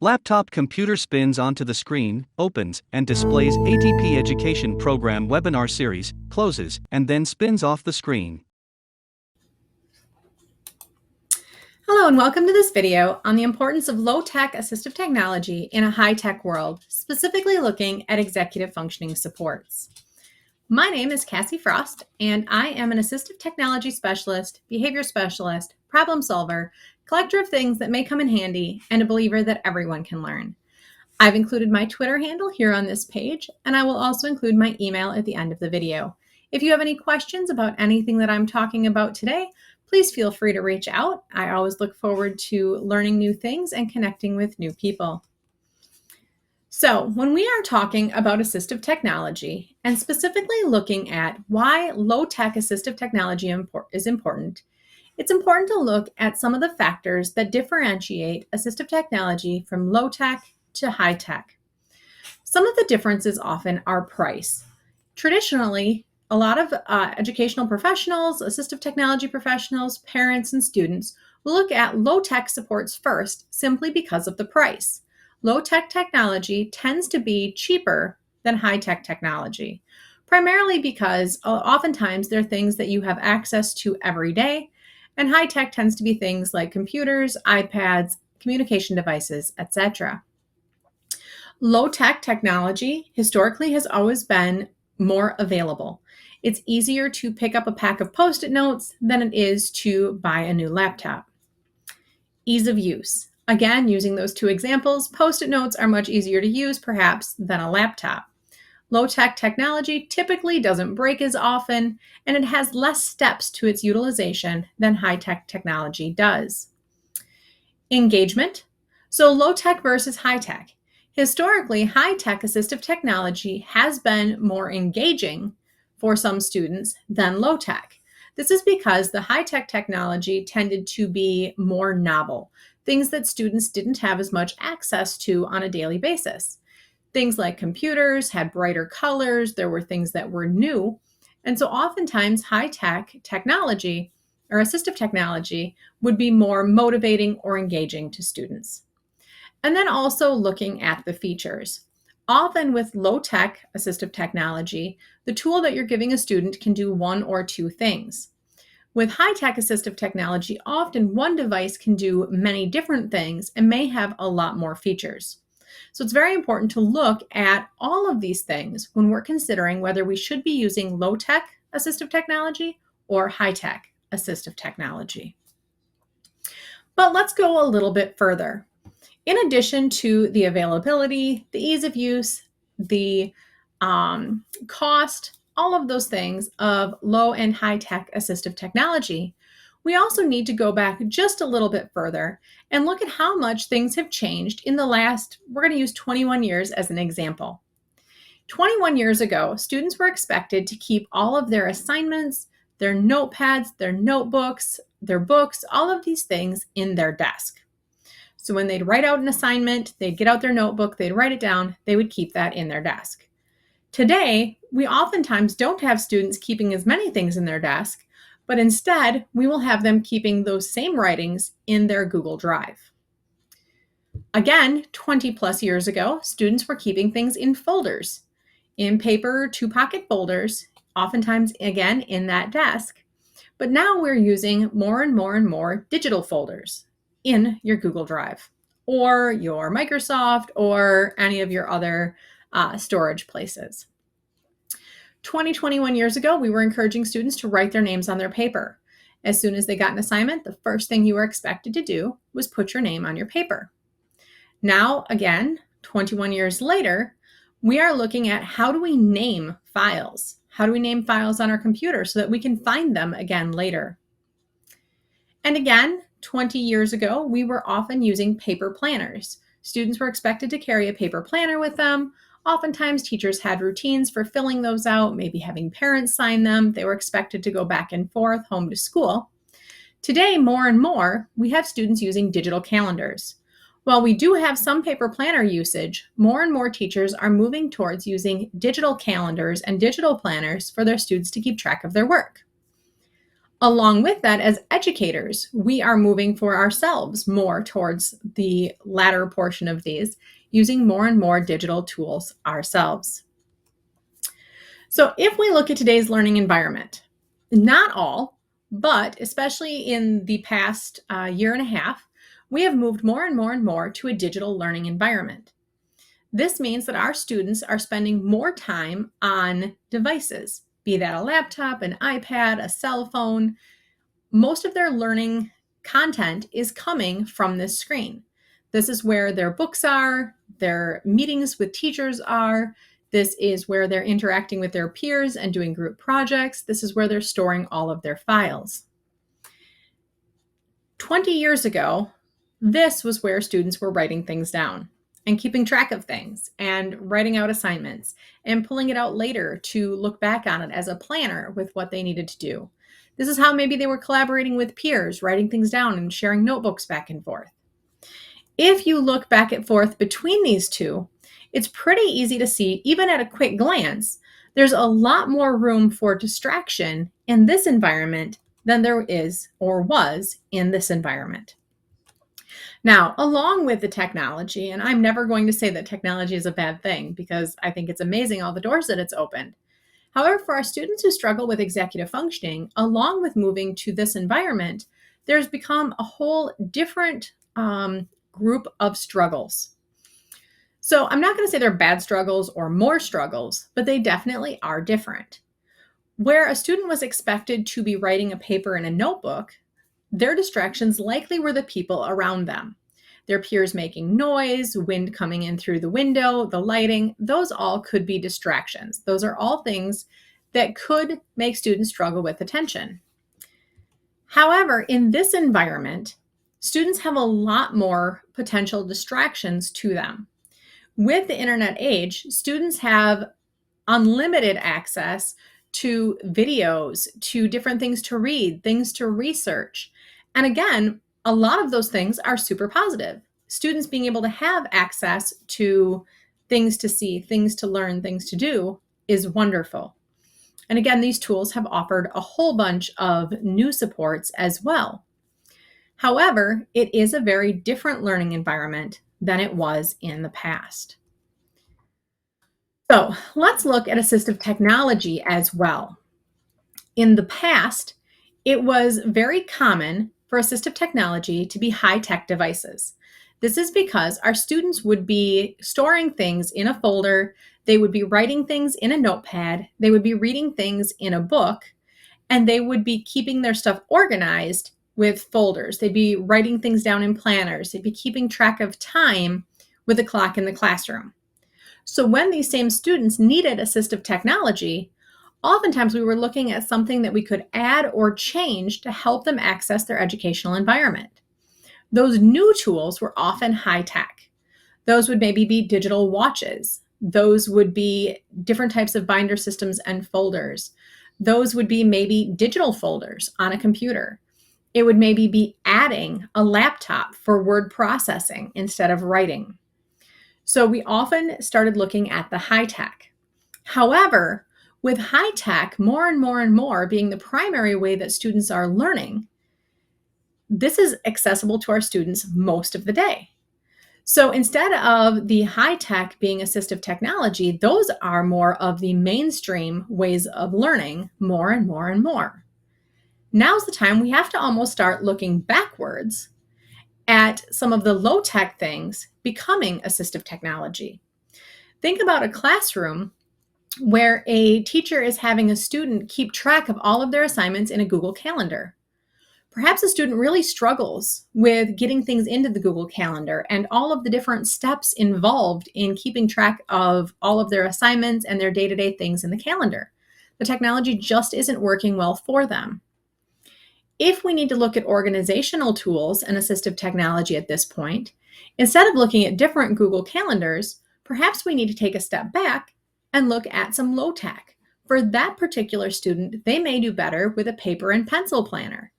Laptop computer spins onto the screen, opens, and displays ATP Education Program webinar series, closes, and then spins off the screen. Hello and welcome to this video on the importance of low-tech assistive technology in a high-tech world, specifically looking at executive functioning supports. My name is Cassie Frost, and I am an assistive technology specialist, behavior specialist, problem solver, collector of things that may come in handy, and a believer that everyone can learn. I've included my Twitter handle here on this page, and I will also include my email at the end of the video. If you have any questions about anything that I'm talking about today, please feel free to reach out. I always look forward to learning new things and connecting with new people. So when we are talking about assistive technology and specifically looking at why low-tech assistive technology is important, it's important to look at some of the factors that differentiate assistive technology from low-tech to high-tech. Some of the differences often are price. Traditionally, a lot of educational professionals, assistive technology professionals, parents, and students will look at low-tech supports first simply because of the price. Low-tech technology tends to be cheaper than high-tech technology, primarily because oftentimes they're things that you have access to every day, and high-tech tends to be things like computers, iPads, communication devices, etc. Low-tech technology historically has always been more available. It's easier to pick up a pack of Post-it notes than it is to buy a new laptop. Ease of use. Again, using those two examples, Post-it notes are much easier to use, perhaps, than a laptop. Low-tech technology typically doesn't break as often, and it has less steps to its utilization than high-tech technology does. Engagement. So low-tech versus high-tech. Historically, high-tech assistive technology has been more engaging for some students than low-tech. This is because the high-tech technology tended to be more novel, things that students didn't have as much access to on a daily basis. Things like computers had brighter colors, there were things that were new, and so oftentimes high-tech technology or assistive technology would be more motivating or engaging to students. And then also looking at the features. Often with low-tech assistive technology, the tool that you're giving a student can do one or two things. With high-tech assistive technology, often one device can do many different things and may have a lot more features. So it's very important to look at all of these things when we're considering whether we should be using low-tech assistive technology or high-tech assistive technology. But let's go a little bit further. In addition to the availability, the ease of use, the cost, all of those things of low and high-tech assistive technology, we also need to go back just a little bit further and look at how much things have changed in the last, we're going to use 21 years as an example. 21 years ago, students were expected to keep all of their assignments, their notepads, their notebooks, their books, all of these things in their desk. So when they'd write out an assignment, they'd get out their notebook, they'd write it down, they would keep that in their desk. Today, we oftentimes don't have students keeping as many things in their desk, but instead, we will have them keeping those same writings in their Google Drive. Again, 20 plus years ago, students were keeping things in folders, in paper 2-pocket folders, oftentimes again in that desk. But now we're using more and more digital folders in your Google Drive or your Microsoft or any of your other storage places. 21 years ago, we were encouraging students to write their names on their paper. As soon as they got an assignment, the first thing you were expected to do was put your name on your paper. Now, again, 21 years later, we are looking at how do we name files? How do we name files on our computer so that we can find them again later? And again, 20 years ago, we were often using paper planners. Students were expected to carry a paper planner with them. Oftentimes, teachers had routines for filling those out, maybe having parents sign them. They were expected to go back and forth home to school. Today, more and more, we have students using digital calendars. While we do have some paper planner usage, more and more teachers are moving towards using digital calendars and digital planners for their students to keep track of their work. Along with that, as educators, we are moving for ourselves more towards the latter portion of these, using more and more digital tools ourselves. So if we look at today's learning environment, not all, but especially in the past year and a half, we have moved more and more and more to a digital learning environment. This means that our students are spending more time on devices, be that a laptop, an iPad, a cell phone. Most of their learning content is coming from this screen. This is where their books are, their meetings with teachers are. This is where they're interacting with their peers and doing group projects. This is where they're storing all of their files. 20 years ago, this was where students were writing things down and keeping track of things and writing out assignments and pulling it out later to look back on it as a planner with what they needed to do. This is how maybe they were collaborating with peers, writing things down and sharing notebooks back and forth. If you look back and forth between these two, it's pretty easy to see, even at a quick glance, there's a lot more room for distraction in this environment than there is or was in this environment. Now, along with the technology, and I'm never going to say that technology is a bad thing because I think it's amazing all the doors that it's opened. However, for our students who struggle with executive functioning, along with moving to this environment, there's become a whole different group of struggles. So I'm not going to say they're bad struggles or more struggles, but they definitely are different. Where a student was expected to be writing a paper in a notebook, their distractions likely were the people around them. Their peers making noise, wind coming in through the window, the lighting, those all could be distractions. Those are all things that could make students struggle with attention. However, in this environment, students have a lot more potential distractions to them. With the internet age, students have unlimited access to videos, to different things to read, things to research. And again, a lot of those things are super positive. Students being able to have access to things to see, things to learn, things to do is wonderful. And again, these tools have offered a whole bunch of new supports as well. However, it is a very different learning environment than it was in the past. So let's look at assistive technology as well. In the past, it was very common for assistive technology to be high-tech devices. This is because our students would be storing things in a folder, they would be writing things in a notepad, they would be reading things in a book, and they would be keeping their stuff organized with folders. They'd be writing things down in planners. They'd be keeping track of time with a clock in the classroom. So when these same students needed assistive technology, oftentimes we were looking at something that we could add or change to help them access their educational environment. Those new tools were often high tech. Those would maybe be digital watches. Those would be different types of binder systems and folders. Those would be maybe digital folders on a computer. It would maybe be adding a laptop for word processing instead of writing. So we often started looking at the high tech. However, with high tech, more and more and more being the primary way that students are learning, this is accessible to our students most of the day. So instead of the high tech being assistive technology, those are more of the mainstream ways of learning more and more and more. Now's the time we have to almost start looking backwards at some of the low tech things becoming assistive technology. Think about a classroom where a teacher is having a student keep track of all of their assignments in a Google Calendar. Perhaps a student really struggles with getting things into the Google Calendar and all of the different steps involved in keeping track of all of their assignments and their day-to-day things in the calendar. The technology just isn't working well for them. If we need to look at organizational tools and assistive technology at this point, instead of looking at different Google Calendars, perhaps we need to take a step back and look at some low tech. For that particular student, they may do better with a paper and pencil planner.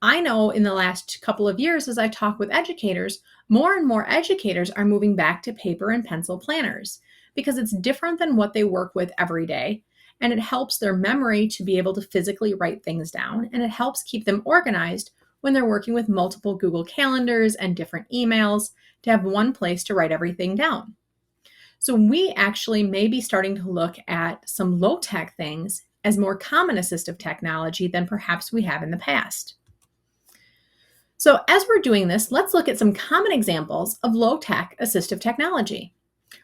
I know in the last couple of years, as I talk with educators, more and more educators are moving back to paper and pencil planners because it's different than what they work with every day. and it helps their memory to be able to physically write things down, and it helps keep them organized when they're working with multiple Google Calendars and different emails to have one place to write everything down. So we actually may be starting to look at some low-tech things as more common assistive technology than perhaps we have in the past. So as we're doing this, let's look at some common examples of low-tech assistive technology.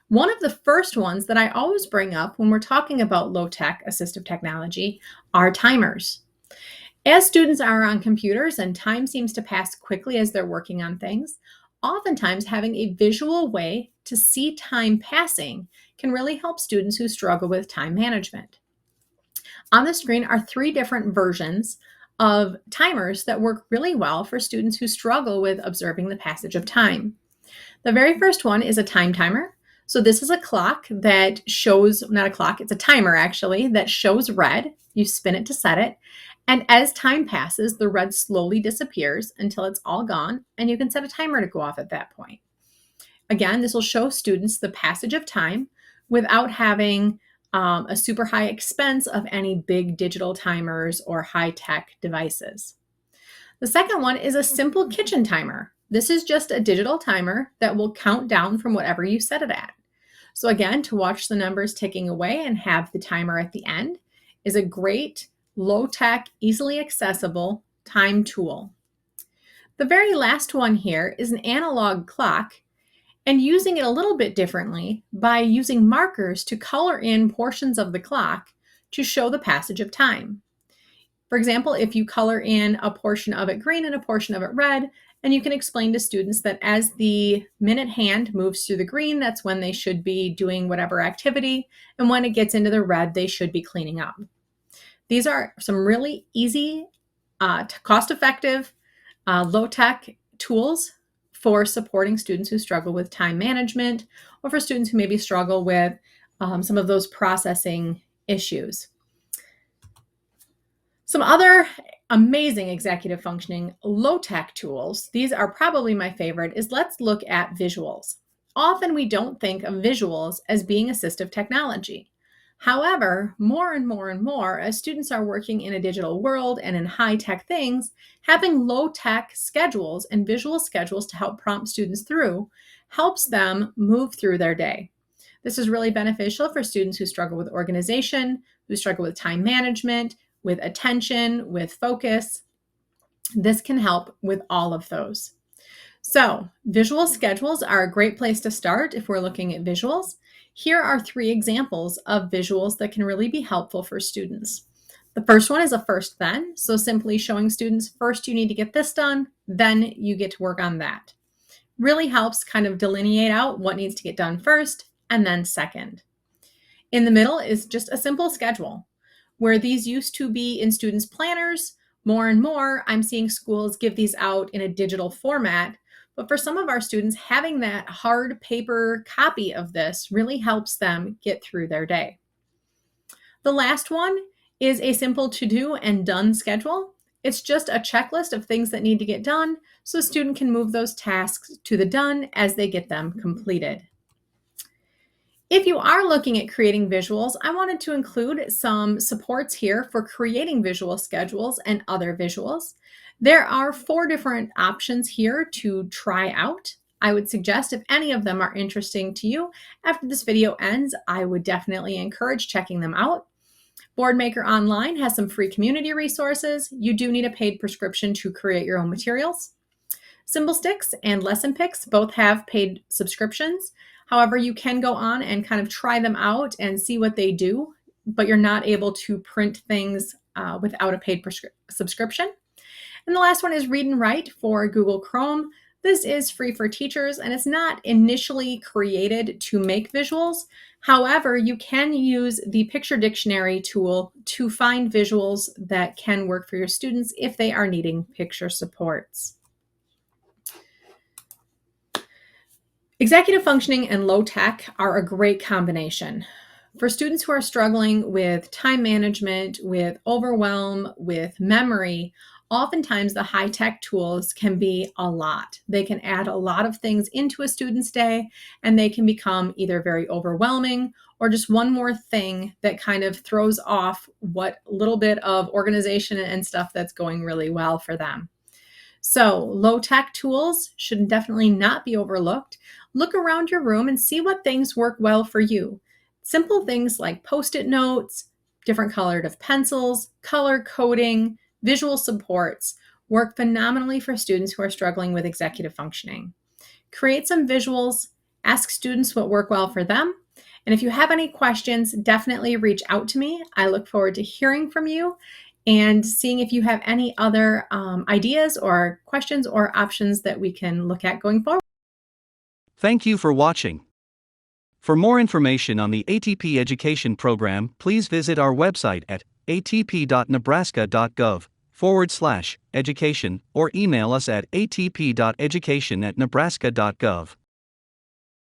One of the first ones that I always bring up when we're talking about low-tech assistive technology are timers. As students are on computers and time seems to pass quickly as they're working on things, oftentimes having a visual way to see time passing can really help students who struggle with time management. On the screen are 3 different versions of timers that work really well for students who struggle with observing the passage of time. The very first one is a time timer. So this is a clock that shows, not a clock, it's a timer actually, that shows red. You spin it to set it. And as time passes, the red slowly disappears until it's all gone, and you can set a timer to go off at that point. Again, this will show students the passage of time without having a super high expense of any big digital timers or high-tech devices. The second one is a simple kitchen timer. This is just a digital timer that will count down from whatever you set it at. So again, to watch the numbers ticking away and have the timer at the end is a great low-tech, easily accessible time tool. The very last one here is an analog clock, and using it a little bit differently by using markers to color in portions of the clock to show the passage of time. For example, if you color in a portion of it green and a portion of it red, and you can explain to students that as the minute hand moves through the green, that's when they should be doing whatever activity, and when it gets into the red, they should be cleaning up. These are some really easy, cost-effective, low-tech tools for supporting students who struggle with time management, or for students who maybe struggle with some of those processing issues. Some other amazing executive functioning low-tech tools, these are probably my favorite, is let's look at visuals. Often we don't think of visuals as being assistive technology. However, more and more and more, as students are working in a digital world and in high-tech things, having low-tech schedules and visual schedules to help prompt students through helps them move through their day. This is really beneficial for students who struggle with organization, who struggle with time management, with attention, with focus. This can help with all of those. So, visual schedules are a great place to start if we're looking at visuals. Here are 3 examples of visuals that can really be helpful for students. The first one is a first then, so simply showing students first you need to get this done, then you get to work on that. Really helps kind of delineate out what needs to get done first and then second. In the middle is just a simple schedule, where these used to be in students' planners. More and more, I'm seeing schools give these out in a digital format. But for some of our students, having that hard paper copy of this really helps them get through their day. The last one is a simple to-do and done schedule. It's just a checklist of things that need to get done, so a student can move those tasks to the done as they get them completed. If you are looking at creating visuals, I wanted to include some supports here for creating visual schedules and other visuals. There are 4 different options here to try out. I would suggest if any of them are interesting to you, after this video ends, I would definitely encourage checking them out. Boardmaker Online has some free community resources. You do need a paid prescription to create your own materials. Symbolsticks and Lesson Picks both have paid subscriptions. However, you can go on and kind of try them out and see what they do, but you're not able to print things without a paid subscription. And the last one is Read and Write for Google Chrome. This is free for teachers, and it's not initially created to make visuals. However, you can use the Picture Dictionary tool to find visuals that can work for your students if they are needing picture supports. Executive functioning and low tech are a great combination. For students who are struggling with time management, with overwhelm, with memory, oftentimes the high-tech tools can be a lot. They can add a lot of things into a student's day, and they can become either very overwhelming or just one more thing that kind of throws off what little bit of organization and stuff that's going really well for them. So low-tech tools should definitely not be overlooked. Look around your room and see what things work well for you. Simple things like Post-it notes, different colored of pencils, color coding, visual supports work phenomenally for students who are struggling with executive functioning. Create some visuals, ask students what work well for them. And if you have any questions, definitely reach out to me. I look forward to hearing from you and seeing if you have any other ideas or questions or options that we can look at going forward. Thank you for watching. For more information on the ATP Education Program, please visit our website at atp.nebraska.gov/education or email us at atp.education@nebraska.gov.